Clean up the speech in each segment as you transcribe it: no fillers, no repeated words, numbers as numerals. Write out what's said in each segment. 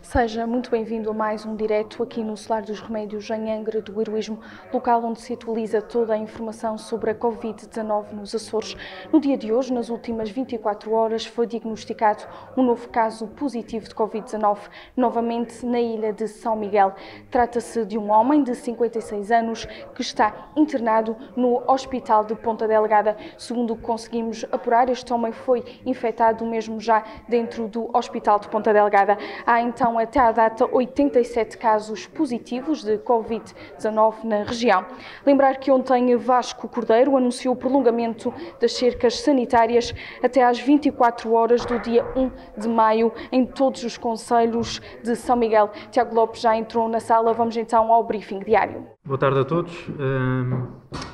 Seja muito bem-vindo a mais um direto aqui no Solar dos Remédios, em Angra do Heroísmo, local onde se atualiza toda a informação sobre a Covid-19 nos Açores. No dia de hoje, nas últimas 24 horas, foi diagnosticado um novo caso positivo de Covid-19, novamente na ilha de São Miguel. Trata-se de um homem de 56 anos que está internado no Hospital de Ponta Delgada. Segundo o que conseguimos apurar, este homem foi infectado mesmo já dentro do Hospital de Ponta Delgada. Há então até à data 87 casos positivos de Covid-19 na região. Lembrar que ontem Vasco Cordeiro anunciou o prolongamento das cercas sanitárias até às 24 horas do dia 1 de maio em todos os concelhos de São Miguel. Tiago Lopes já entrou na sala, vamos então ao briefing diário. Boa tarde a todos.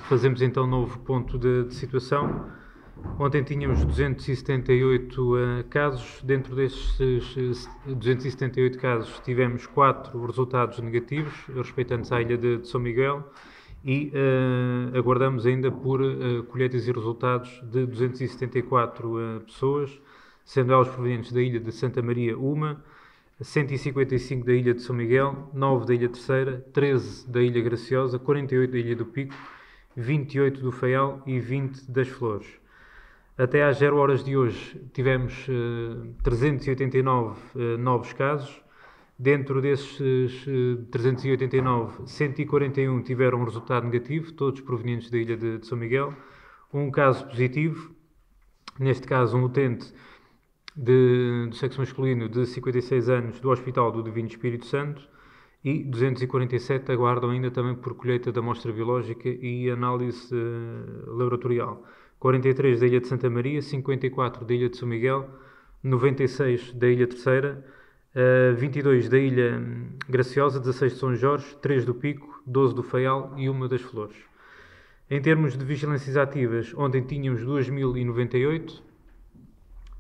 Fazemos então um novo ponto de situação. Ontem tínhamos 278 casos. Dentro destes 278 casos tivemos 4 resultados negativos, respeitantes à ilha de São Miguel, e aguardamos ainda por colheitas e resultados de 274 pessoas, sendo elas provenientes da ilha de Santa Maria, 155 da ilha de São Miguel, 9 da Ilha Terceira, 13 da Ilha Graciosa, 48 da Ilha do Pico, 28 do Faial e 20 das Flores. Até às 0 horas de hoje tivemos 389 novos casos. Dentro desses 389, 141 tiveram um resultado negativo, todos provenientes da ilha de São Miguel. Um caso positivo, neste caso um utente do sexo masculino de 56 anos do Hospital do Divino Espírito Santo, e 247 aguardam ainda também por colheita da amostra biológica e análise laboratorial. 43 da Ilha de Santa Maria, 54 da Ilha de São Miguel, 96 da Ilha Terceira, 22 da Ilha Graciosa, 16 de São Jorge, 3 do Pico, 12 do Faial e 1 das Flores. Em termos de vigilâncias ativas, ontem tínhamos 2.098,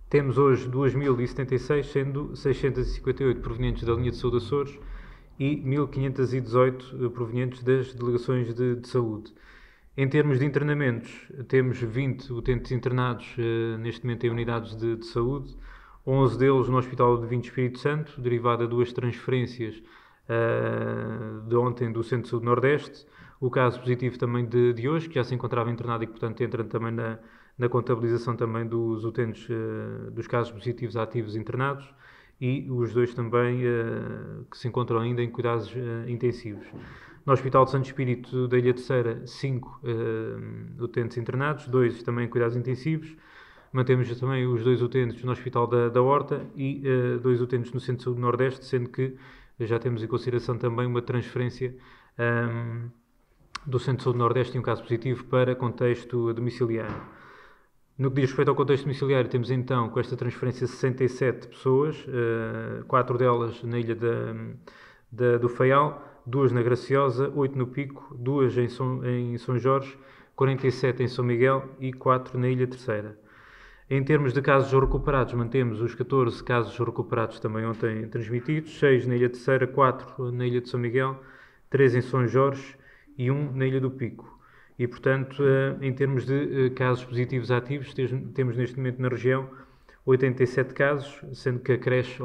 temos hoje 2.076, sendo 658 provenientes da linha de saúde Açores e 1.518 provenientes das delegações de saúde. Em termos de internamentos, temos 20 utentes internados neste momento em unidades de saúde, 11 deles no Hospital do Divino Espírito Santo, derivado de 2 transferências de ontem do Centro de Saúde Nordeste. O caso positivo também de hoje, que já se encontrava internado e que, portanto, entra também na contabilização também dos utentes dos casos positivos ativos internados, e os 2 também que se encontram ainda em cuidados intensivos. No Hospital de Santo Espírito da Ilha Terceira, 5 utentes internados, 2 também em cuidados intensivos. Mantemos também os 2 utentes no Hospital da Horta e 2 utentes no Centro de Saúde Nordeste, sendo que já temos em consideração também uma transferência do Centro de Saúde Nordeste em um caso positivo para contexto domiciliário. No que diz respeito ao contexto domiciliário, temos então, com esta transferência, 67 pessoas, 4 delas na ilha do Faial, 2 na Graciosa, 8 no Pico, 2 em São Jorge, 47 em São Miguel e 4 na Ilha Terceira. Em termos de casos recuperados, mantemos os 14 casos recuperados também ontem transmitidos, 6 na Ilha Terceira, 4 na Ilha de São Miguel, 3 em São Jorge e 1 na Ilha do Pico. E, portanto, em termos de casos positivos ativos, temos neste momento na região 87 casos, sendo que acresce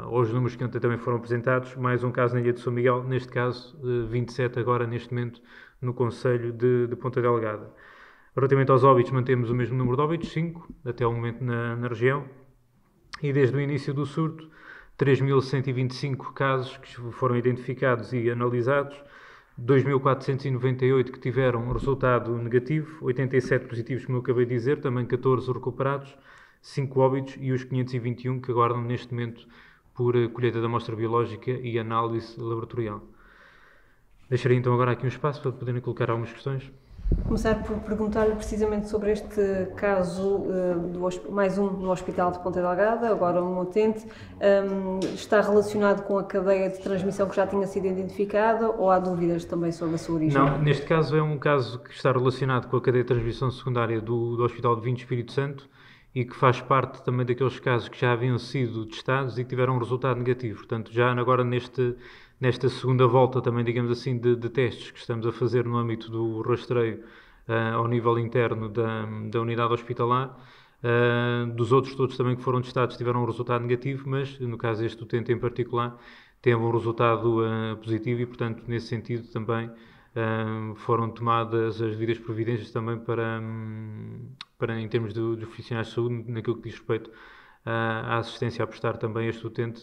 aos números que ontem também foram apresentados, mais um caso na Ilha de São Miguel, neste caso 27 agora, neste momento, no concelho de Ponta Delgada. Relativamente aos óbitos, mantemos o mesmo número de óbitos, 5, até ao momento na região, e desde o início do surto, 3.125 casos que foram identificados e analisados, 2.498 que tiveram um resultado negativo, 87 positivos, como eu acabei de dizer, também 14 recuperados, 5 óbitos e os 521 que aguardam neste momento por colheita da amostra biológica e análise laboratorial. Deixarei então agora aqui um espaço para poderem colocar algumas questões. Começar por perguntar-lhe precisamente sobre este caso, mais um no Hospital de Ponta Delgada, agora um utente. Está relacionado com a cadeia de transmissão que já tinha sido identificada, ou há dúvidas também sobre a sua origem? Não, neste caso é um caso que está relacionado com a cadeia de transmissão secundária do Hospital do Divino Espírito Santo e que faz parte também daqueles casos que já haviam sido testados e que tiveram um resultado negativo. Portanto, já agora nesta segunda volta também, digamos assim, de testes que estamos a fazer no âmbito do rastreio ao nível interno da unidade hospitalar, Dos outros todos também que foram testados tiveram um resultado negativo, mas no caso este utente em particular teve um resultado positivo e, portanto, nesse sentido também foram tomadas as devidas providências também para em termos dos profissionais de saúde, naquilo que diz respeito à assistência a prestar também a este utente,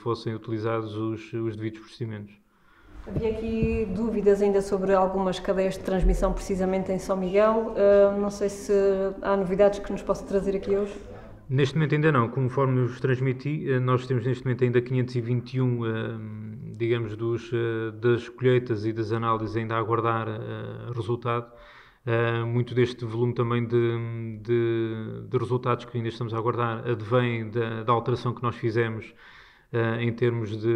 fossem utilizados os devidos procedimentos. Havia aqui dúvidas ainda sobre algumas cadeias de transmissão, precisamente em São Miguel. Não sei se há novidades que nos possa trazer aqui hoje. Neste momento ainda não, conforme vos transmiti, nós temos neste momento ainda 521, digamos, das colheitas e das análises ainda a aguardar resultado. Muito deste volume também de resultados que ainda estamos a aguardar advém da alteração que nós fizemos em termos de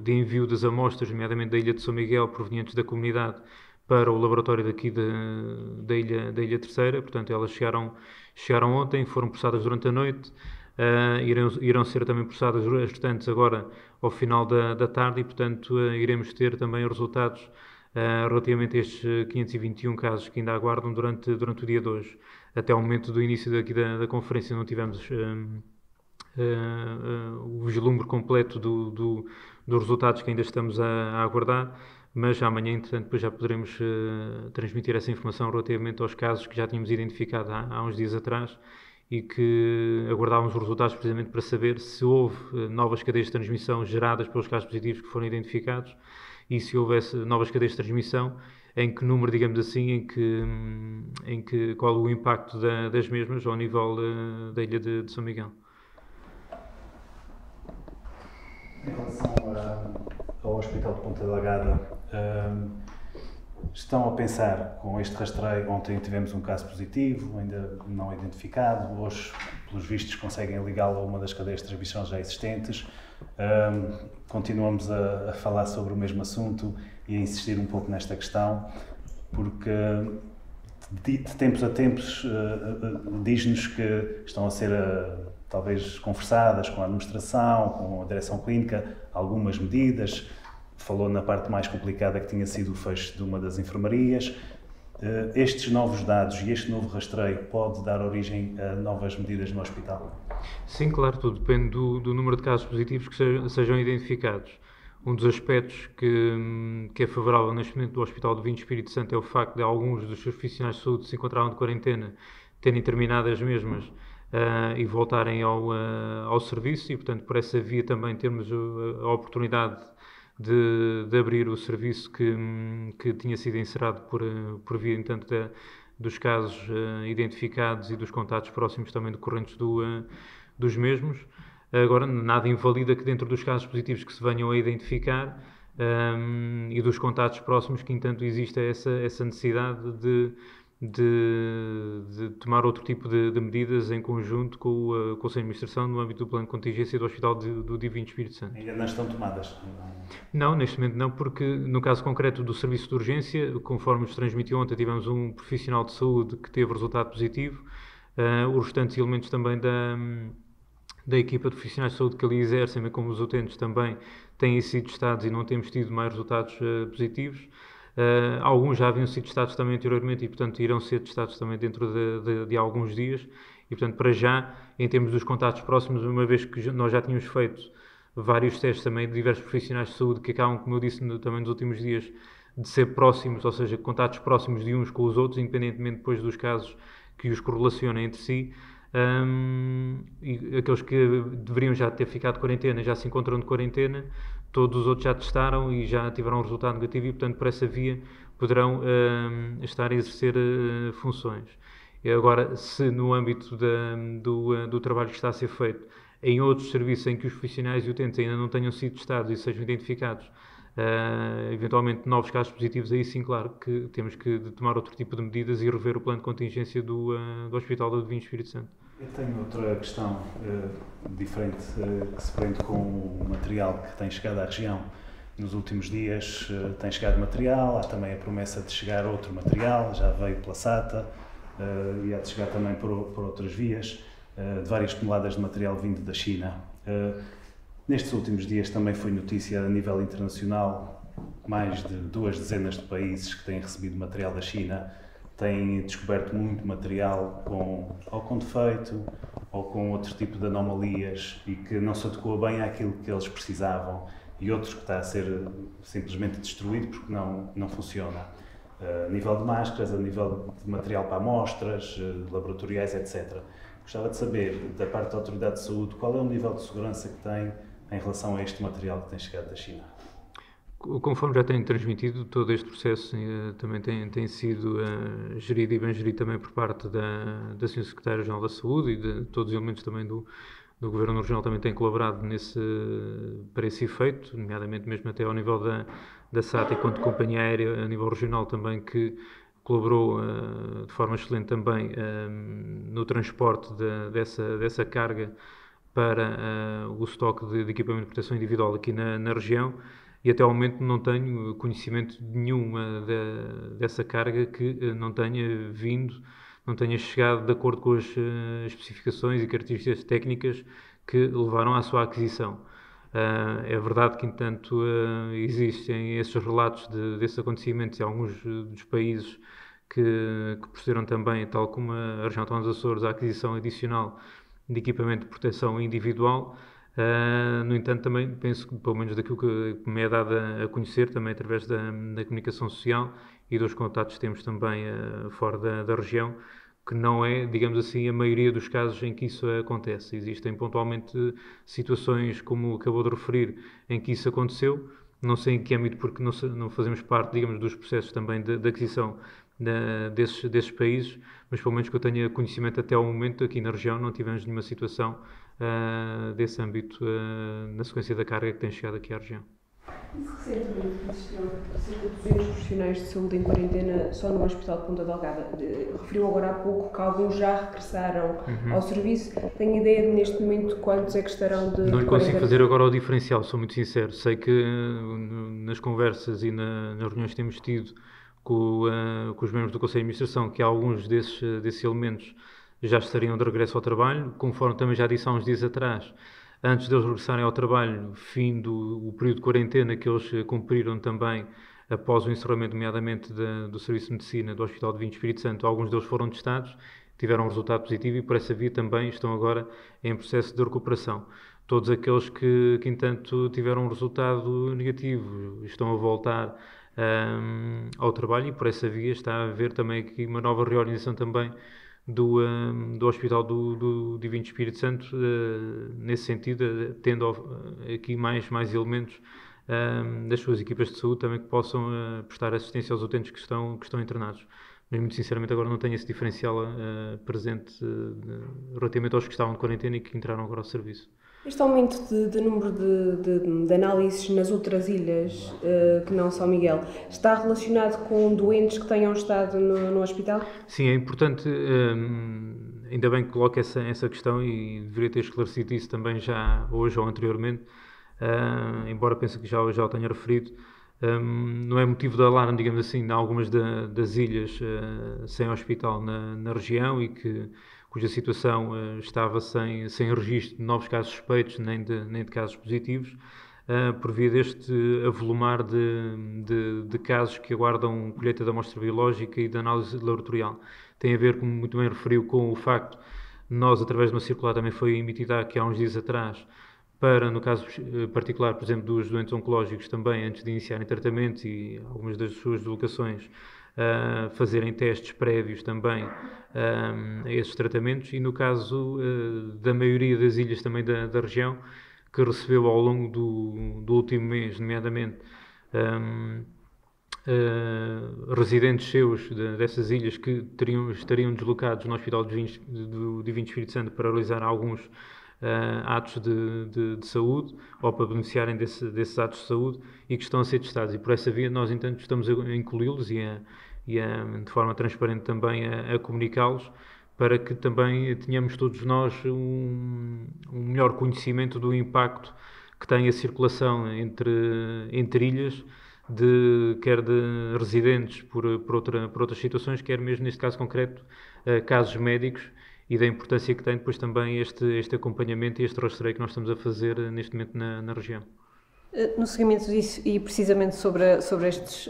envio das amostras, nomeadamente da Ilha de São Miguel, provenientes da comunidade, para o laboratório daqui da Ilha Terceira. Portanto, elas chegaram ontem, foram processadas durante a noite, irão ser também processadas as restantes agora ao final da tarde e, portanto, iremos ter também os resultados relativamente a estes 521 casos que ainda aguardam durante o dia de hoje. Até ao momento do início daqui da conferência não tivemos o vislumbre completo dos resultados que ainda estamos a aguardar, mas amanhã, entretanto, depois já poderemos transmitir essa informação relativamente aos casos que já tínhamos identificado há uns dias atrás e que aguardávamos os resultados precisamente para saber se houve novas cadeias de transmissão geradas pelos casos positivos que foram identificados e se houvesse novas cadeias de transmissão, em que número, digamos assim, qual o impacto das mesmas ao nível da Ilha de São Miguel. Em relação ao Hospital de Ponta Delgada, estão a pensar com este rastreio? Ontem tivemos um caso positivo, ainda não identificado, hoje, pelos vistos, conseguem ligá-lo a uma das cadeias de transmissão já existentes. Continuamos a falar sobre o mesmo assunto e a insistir um pouco nesta questão, porque de tempos a tempos diz-nos que estão a ser talvez conversadas com a administração, com a direção clínica, algumas medidas. Falou na parte mais complicada que tinha sido o fecho de uma das enfermarias. Estes novos dados e este novo rastreio pode dar origem a novas medidas no hospital? Sim, claro, tudo depende do número de casos positivos que sejam identificados. Um dos aspectos que é favorável neste momento do Hospital do Vinho Espírito Santo é o facto de alguns dos seus profissionais de saúde se encontravam de quarentena, terem terminado as mesmas e voltarem ao serviço e, portanto, por essa via também termos a oportunidade de abrir o serviço que tinha sido encerrado por via, entanto, dos casos identificados e dos contatos próximos também decorrentes dos mesmos. Agora, nada invalida que dentro dos casos positivos que se venham a identificar e dos contatos próximos que, entanto, exista essa necessidade de tomar outro tipo de medidas em conjunto com o Conselho de Administração no âmbito do plano de contingência do Hospital do Divino Espírito Santo. Ainda não estão tomadas? Não, neste momento não, porque no caso concreto do serviço de urgência, conforme nos transmitiu ontem, tivemos um profissional de saúde que teve resultado positivo, os restantes elementos também da equipa de profissionais de saúde que ali exercem, bem como os utentes também, têm sido testados e não temos tido mais resultados positivos. Alguns já haviam sido testados também anteriormente e, portanto, irão ser testados também dentro de alguns dias. E, portanto, para já, em termos dos contatos próximos, uma vez que nós já tínhamos feito vários testes também de diversos profissionais de saúde que acabam, como eu disse também nos últimos dias, de ser próximos, ou seja, contatos próximos de uns com os outros, independentemente depois dos casos que os correlacionem entre si. E aqueles que deveriam já ter ficado de quarentena já se encontram de quarentena, todos os outros já testaram e já tiveram um resultado negativo e, portanto, por essa via poderão estar a exercer funções. E agora, se no âmbito do trabalho que está a ser feito em outros serviços em que os profissionais e utentes ainda não tenham sido testados e sejam identificados eventualmente novos casos positivos, aí sim, claro, que temos que tomar outro tipo de medidas e rever o plano de contingência do Hospital do Divino Espírito Santo. Eu tenho outra questão diferente que se prende com o material que tem chegado à região. Nos últimos dias tem chegado material, há também a promessa de chegar outro material, já veio pela SATA e há de chegar também por outras vias, de várias toneladas de material vindo da China. Nestes últimos dias também foi notícia a nível internacional, mais de 2 dezenas de países que têm recebido material da China têm descoberto muito material ou com defeito ou com outro tipo de anomalias e que não se adequa bem àquilo que eles precisavam, e outros que está a ser simplesmente destruído porque não funciona. A nível de máscaras, a nível de material para amostras, laboratoriais, etc. Gostava de saber, da parte da Autoridade de Saúde, qual é o nível de segurança que tem em relação a este material que tem chegado da China? Conforme já tenho transmitido, todo este processo também tem sido gerido e bem gerido também por parte da Sra. Secretária-Geral da Saúde, e de todos os elementos também do Governo Regional também têm colaborado para esse efeito, nomeadamente mesmo até ao nível da SATA, enquanto companhia aérea a nível regional também, que colaborou de forma excelente também no transporte dessa carga para o estoque de equipamento de proteção individual aqui na região. E até ao momento não tenho conhecimento de nenhuma dessa carga que não tenha chegado de acordo com as especificações e características técnicas que levaram à sua aquisição. É verdade que, entanto, existem esses relatos desses acontecimentos em alguns dos países que procederam também, tal como a região autónoma dos Açores, à aquisição adicional de equipamento de proteção individual. No entanto, também penso que, pelo menos daquilo que me é dado a conhecer, também através da comunicação social e dos contactos que temos também fora da região, que não é, digamos assim, a maioria dos casos em que isso acontece. Existem pontualmente situações, como acabou de referir, em que isso aconteceu, não sei em que âmbito, porque não fazemos parte, digamos, dos processos também de aquisição desses países, mas pelo menos que eu tenha conhecimento até ao momento, aqui na região não tivemos nenhuma situação desse âmbito na sequência da carga que tem chegado aqui à região. Recentemente existiram cerca de 200 profissionais de saúde em quarentena só no Hospital de Ponta Delgada. Referiu agora há pouco que alguns já regressaram ao serviço. Tenho ideia de, neste momento, quantos é que estarão de Não lhe consigo fazer agora o diferencial, sou muito sincero. Sei que nas conversas e nas reuniões que temos tido com os membros do Conselho de Administração, que alguns desses elementos já estariam de regresso ao trabalho, conforme também já disse há uns dias atrás. Antes de eles regressarem ao trabalho, fim do período de quarentena que eles cumpriram também após o encerramento, nomeadamente do Serviço de Medicina do Hospital de Vinho Espírito Santo, alguns deles foram testados, tiveram um resultado positivo e por essa via também estão agora em processo de recuperação. Todos aqueles que entanto tiveram um resultado negativo estão a voltar ao trabalho, e por essa via está a haver também aqui uma nova reorganização também do Hospital do Divino Espírito Santo, nesse sentido, tendo aqui mais elementos das suas equipas de saúde também que possam prestar assistência aos utentes que estão internados. Mas, muito sinceramente, agora não tenho esse diferencial presente relativamente aos que estavam de quarentena e que entraram agora ao serviço. Este aumento de número de análises nas outras ilhas, que não São Miguel, está relacionado com doentes que tenham estado no hospital? Sim, é importante, ainda bem que coloca essa questão, e deveria ter esclarecido isso também já hoje ou anteriormente, embora pense que já o tenha referido. Não é motivo de alarme, digamos assim, em algumas das ilhas sem hospital na região, e cuja situação estava sem registro de novos casos suspeitos nem de casos positivos, por via deste avolumar de casos que aguardam colheita da amostra biológica e da análise laboratorial. Tem a ver, como muito bem referiu, com o facto de nós, através de uma circular também foi emitida aqui há uns dias atrás, para, no caso particular, por exemplo, dos doentes oncológicos também, antes de iniciarem tratamentos e algumas das suas deslocações, fazerem testes prévios também a esses tratamentos, e no caso da maioria das ilhas também da região, que recebeu ao longo do último mês, nomeadamente, residentes seus dessas ilhas que estariam deslocados no Hospital do Divino Espírito Santo para realizar alguns atos de saúde, ou para beneficiarem desses atos de saúde, e que estão a ser testados. E por essa via nós, entanto, estamos a incluí-los e de forma transparente também a comunicá-los, para que também tenhamos todos nós um melhor conhecimento do impacto que tem a circulação entre ilhas, quer de residentes por outras situações, quer mesmo, neste caso concreto, casos médicos, e da importância que tem depois também este acompanhamento e este rastreio que nós estamos a fazer neste momento na região. No seguimento disso e precisamente sobre estes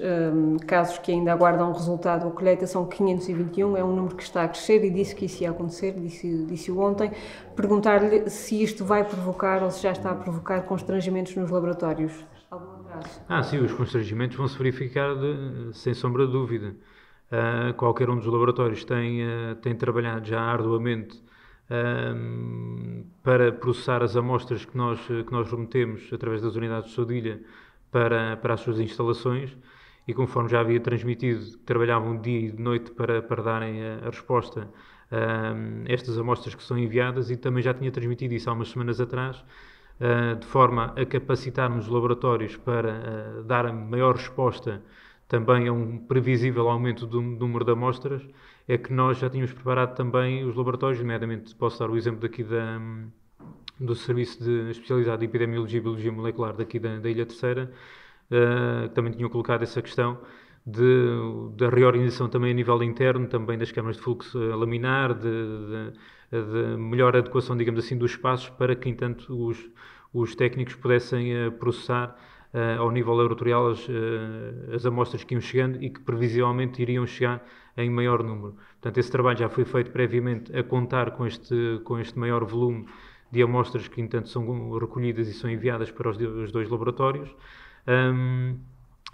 casos que ainda aguardam o resultado, a colheita são 521, é um número que está a crescer e disse que isso ia acontecer, disse-o ontem. Perguntar-lhe se isto vai provocar ou se já está a provocar constrangimentos nos laboratórios. Algum atraso? Sim, os constrangimentos vão se verificar sem sombra de dúvida. Qualquer um dos laboratórios tem trabalhado já arduamente para processar as amostras que nós remetemos através das unidades de Soudilha para as suas instalações e conforme já havia transmitido, trabalhavam dia e de noite para darem a resposta a estas amostras que são enviadas e também já tinha transmitido isso há umas semanas atrás, de forma a capacitarmos os laboratórios para dar a maior resposta também a um previsível aumento do número de amostras, é que nós já tínhamos preparado também os laboratórios, nomeadamente posso dar o exemplo daqui do Serviço Especializado de Epidemiologia e Biologia Molecular daqui da Ilha Terceira, que também tinham colocado essa questão da reorganização também a nível interno, também das câmaras de fluxo laminar, de melhor adequação, digamos assim, dos espaços para que, entanto, os técnicos pudessem processar ao nível laboratorial as amostras que iam chegando e que previsivelmente iriam chegar em maior número. Portanto, esse trabalho já foi feito previamente a contar com este maior volume de amostras que, entanto, são recolhidas e são enviadas para os dois laboratórios.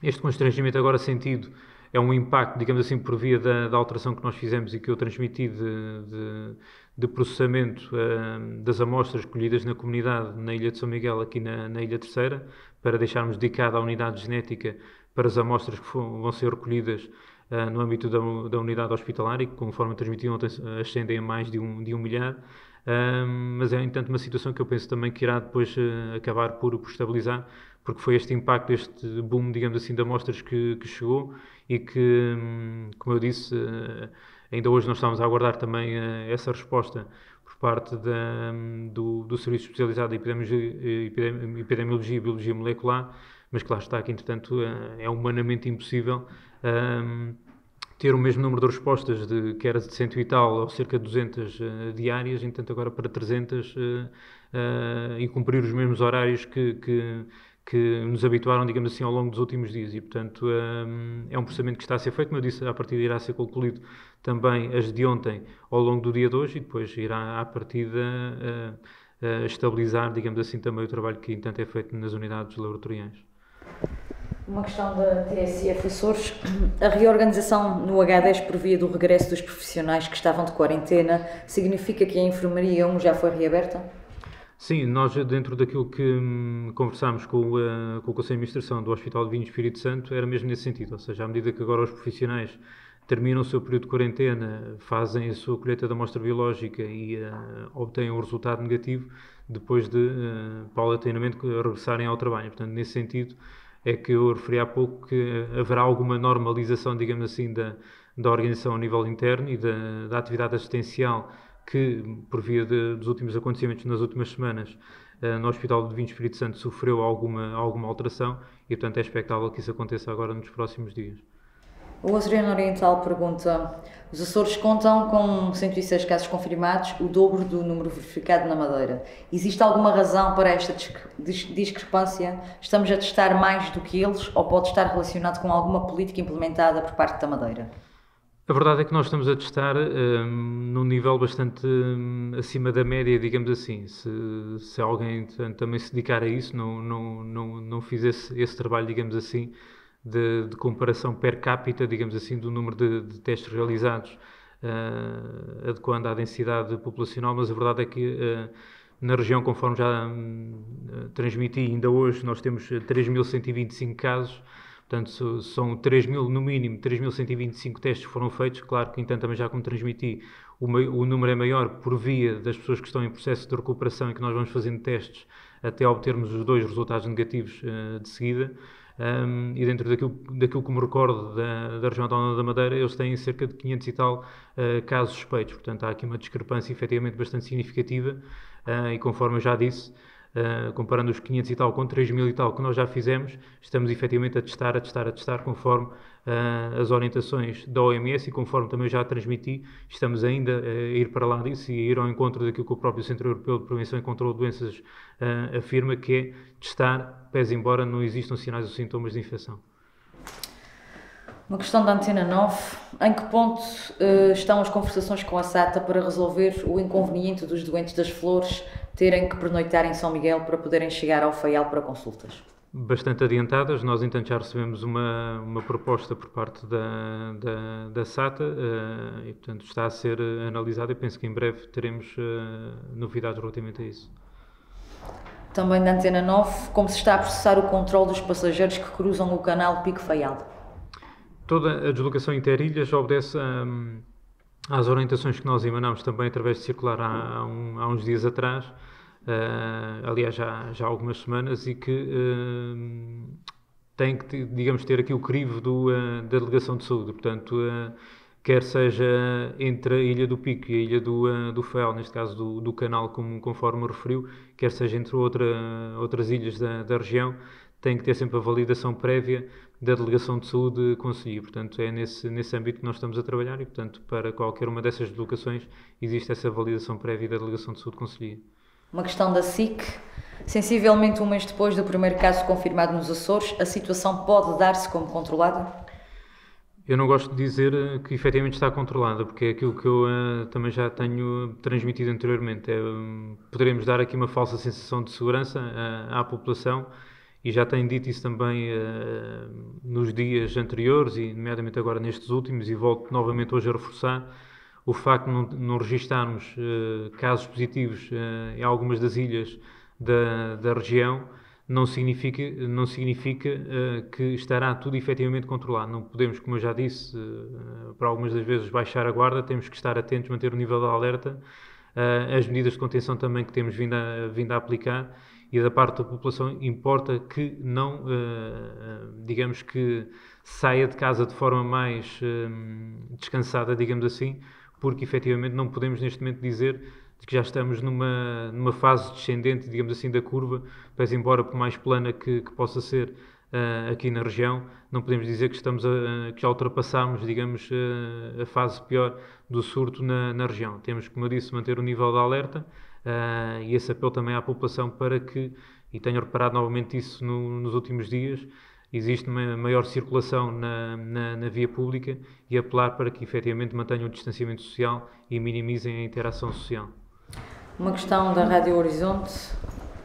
Este constrangimento agora sentido é um impacto, digamos assim, por via da alteração que nós fizemos e que eu transmiti de processamento das amostras colhidas na comunidade na Ilha de São Miguel, aqui na Ilha Terceira, para deixarmos dedicada a unidade genética para as amostras que vão ser recolhidas no âmbito da unidade hospitalar e que, conforme transmitiam, ascendem a mais de um milhar. Mas é, entanto, uma situação que eu penso também que irá depois acabar por estabilizar, porque foi este impacto, este boom, digamos assim, de amostras que chegou e que, como eu disse, ainda hoje nós estamos a aguardar também essa resposta por parte do Serviço Especializado de Epidemiologia e Biologia Molecular, mas claro está que, entretanto, é humanamente impossível ter o mesmo número de respostas que era de 100 e tal ou cerca de 200 diárias, entanto agora para 300 e cumprir os mesmos horários que nos habituaram, digamos assim, ao longo dos últimos dias e, portanto, é um processamento que está a ser feito, como eu disse, a partir irá ser concluído também as de ontem ao longo do dia de hoje e depois irá, à partida, estabilizar, digamos assim, também o trabalho que, entanto, é feito nas unidades laboratoriais. Uma questão da TSF Açores. A reorganização no H10 por via do regresso dos profissionais que estavam de quarentena significa que a Enfermaria 1 já foi reaberta? Sim, nós dentro daquilo que conversámos com o Conselho de Administração do Hospital de Vinho Espírito Santo era mesmo nesse sentido, ou seja, à medida que agora os profissionais terminam o seu período de quarentena, fazem a sua colheita da amostra biológica e obtêm um resultado negativo, depois de paulatinamente regressarem ao trabalho. Portanto, nesse sentido é que eu referi há pouco que haverá alguma normalização, digamos assim, da organização a nível interno e da atividade assistencial que, por via dos últimos acontecimentos nas últimas semanas, no Hospital de Vinho Espírito Santo sofreu alguma alteração e, portanto, é expectável que isso aconteça agora nos próximos dias. O Açoriano Oriental pergunta: os Açores contam com 106 casos confirmados, o dobro do número verificado na Madeira. Existe alguma razão para esta discrepância? Estamos a testar mais do que eles ou pode estar relacionado com alguma política implementada por parte da Madeira? A verdade é que nós estamos a testar num nível bastante acima da média, digamos assim. Se alguém também se dedicar a isso, não fiz esse trabalho, digamos assim, de comparação per capita, digamos assim, do número de testes realizados, adequando à densidade populacional, mas a verdade é que na região, conforme já transmiti, ainda hoje nós temos 3.125 casos. Portanto, são 3.000, no mínimo, 3.125 testes que foram feitos. Claro que, entanto, também já como transmiti, o número é maior por via das pessoas que estão em processo de recuperação e que nós vamos fazendo testes até obtermos os dois resultados negativos de seguida. E dentro daquilo que me recordo da região autónoma da Madeira, eles têm cerca de 500 e tal casos suspeitos. Portanto, há aqui uma discrepância efetivamente bastante significativa e, conforme eu já disse, comparando os 500 e tal com 3.000 e tal que nós já fizemos, estamos efetivamente a testar conforme as orientações da OMS e conforme também já transmiti, estamos ainda a ir para lá disso e a ir ao encontro daquilo que o próprio Centro Europeu de Prevenção e Controlo de Doenças afirma, que é testar, pese embora não existam sinais ou sintomas de infecção. Uma questão da Antena 9. Em que ponto estão as conversações com a SATA para resolver o inconveniente dos doentes das flores terem que pernoitar em São Miguel para poderem chegar ao Faial para consultas? Bastante adiantadas. Nós, entanto, já recebemos uma proposta por parte da SATA e, portanto, está a ser analisada e penso que em breve teremos novidades relativamente a isso. Também da Antena 9, como se está a processar o controle dos passageiros que cruzam o canal Pico-Faial? Toda a deslocação interilhas obedece às orientações que nós emanamos também através de circular há uns dias atrás, aliás já há algumas semanas, e que tem que, digamos, ter aqui o crivo da Delegação de Saúde. Portanto, quer seja entre a Ilha do Pico e a Ilha do Faial, neste caso do canal, conforme referiu, quer seja entre outras ilhas da região, tem que ter sempre a validação prévia da Delegação de Saúde Conselhia. Portanto, é nesse âmbito que nós estamos a trabalhar e, portanto, para qualquer uma dessas deslocações existe essa validação prévia da Delegação de Saúde Conselhia. Uma questão da SIC. Sensivelmente um mês depois do primeiro caso confirmado nos Açores, a situação pode dar-se como controlada? Eu não gosto de dizer que efetivamente está controlada, porque é aquilo que eu também já tenho transmitido anteriormente. Poderemos dar aqui uma falsa sensação de segurança à população, e já tenho dito isso também nos dias anteriores e nomeadamente agora nestes últimos, e volto novamente hoje a reforçar o facto de não registarmos casos positivos em algumas das ilhas da região não significa que estará tudo efetivamente controlado. Não podemos, como eu já disse, por algumas das vezes baixar a guarda, temos que estar atentos, manter o nível de alerta, as medidas de contenção também que temos vindo a aplicar, e da parte da população importa que não, digamos que saia de casa de forma mais descansada, digamos assim, porque efetivamente não podemos neste momento dizer que já estamos numa fase descendente, digamos assim, da curva, pese embora por mais plana que possa ser aqui na região, não podemos dizer que que já ultrapassámos, digamos, a fase pior do surto na região. Temos, como eu disse, manter o nível de alerta, e esse apelo também à população para que, e tenho reparado novamente isso nos últimos dias, existe uma maior circulação na via pública, e apelar para que efetivamente mantenham o distanciamento social e minimizem a interação social. Uma questão da Rádio Horizonte,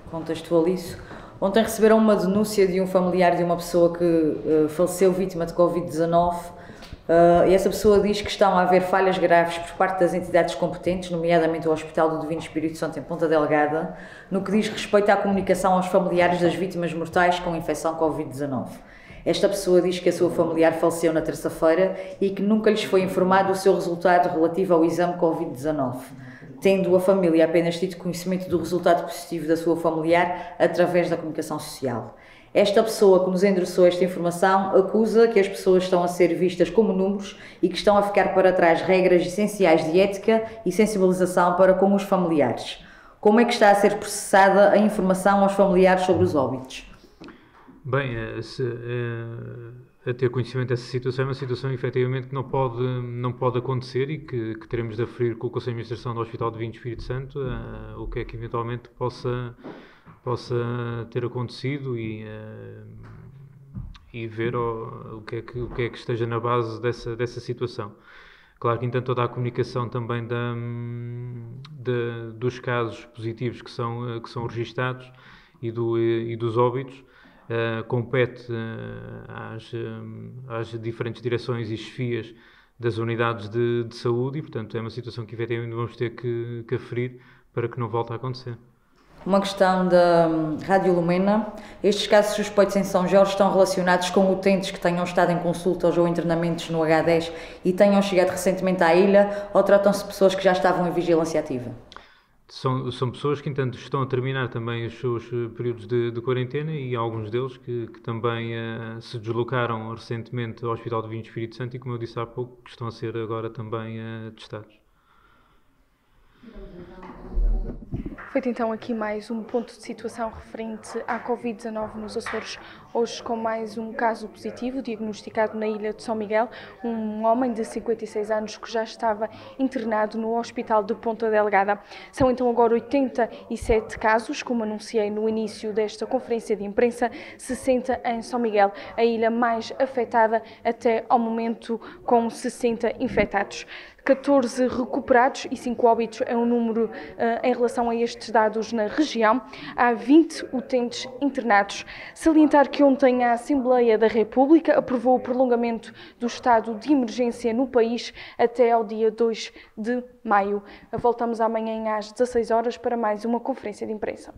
contextualizo. Ontem receberam uma denúncia de um familiar de uma pessoa que faleceu vítima de Covid-19. E essa pessoa diz que estão a haver falhas graves por parte das entidades competentes, nomeadamente o Hospital do Divino Espírito Santo em Ponta Delgada, no que diz respeito à comunicação aos familiares das vítimas mortais com infecção Covid-19. Esta pessoa diz que a sua familiar faleceu na terça-feira e que nunca lhes foi informado o seu resultado relativo ao exame Covid-19, tendo a família apenas tido conhecimento do resultado positivo da sua familiar através da comunicação social. Esta pessoa que nos endereçou esta informação acusa que as pessoas estão a ser vistas como números e que estão a ficar para trás regras essenciais de ética e sensibilização para com os familiares. Como é que está a ser processada a informação aos familiares sobre os óbitos? Bem, a ter conhecimento dessa situação é uma situação efetivamente que não pode acontecer, e que teremos de aferir com o Conselho de Administração do Hospital do Divino Espírito Santo o que é que eventualmente possa ter acontecido, e ver o que é que esteja na base dessa situação. Claro que, então, toda a comunicação também dos casos positivos que são registados e dos óbitos compete às diferentes direções e chefias das unidades de saúde, e, portanto, é uma situação que efetivamente vamos ter que aferir para que não volte a acontecer. Uma questão da Rádio Lumena. Estes casos suspeitos em São Jorge estão relacionados com utentes que tenham estado em consultas ou internamentos no H10 e tenham chegado recentemente à ilha, ou tratam-se de pessoas que já estavam em vigilância ativa? São pessoas que, entanto, estão a terminar também os seus períodos de quarentena, e alguns deles que também se deslocaram recentemente ao Hospital do Divino Espírito Santo e, como eu disse há pouco, que estão a ser agora também testados. Feito então aqui mais um ponto de situação referente à Covid-19 nos Açores, hoje com mais um caso positivo diagnosticado na ilha de São Miguel, um homem de 56 anos que já estava internado no Hospital de Ponta Delgada. São então agora 87 casos, como anunciei no início desta conferência de imprensa, 60 em São Miguel, a ilha mais afetada até ao momento, com 60 infectados. 14 recuperados e 5 óbitos é um número em relação a estes dados na região. Há 20 utentes internados. Salientar que ontem a Assembleia da República aprovou o prolongamento do estado de emergência no país até ao dia 2 de maio. Voltamos amanhã às 16 horas para mais uma conferência de imprensa.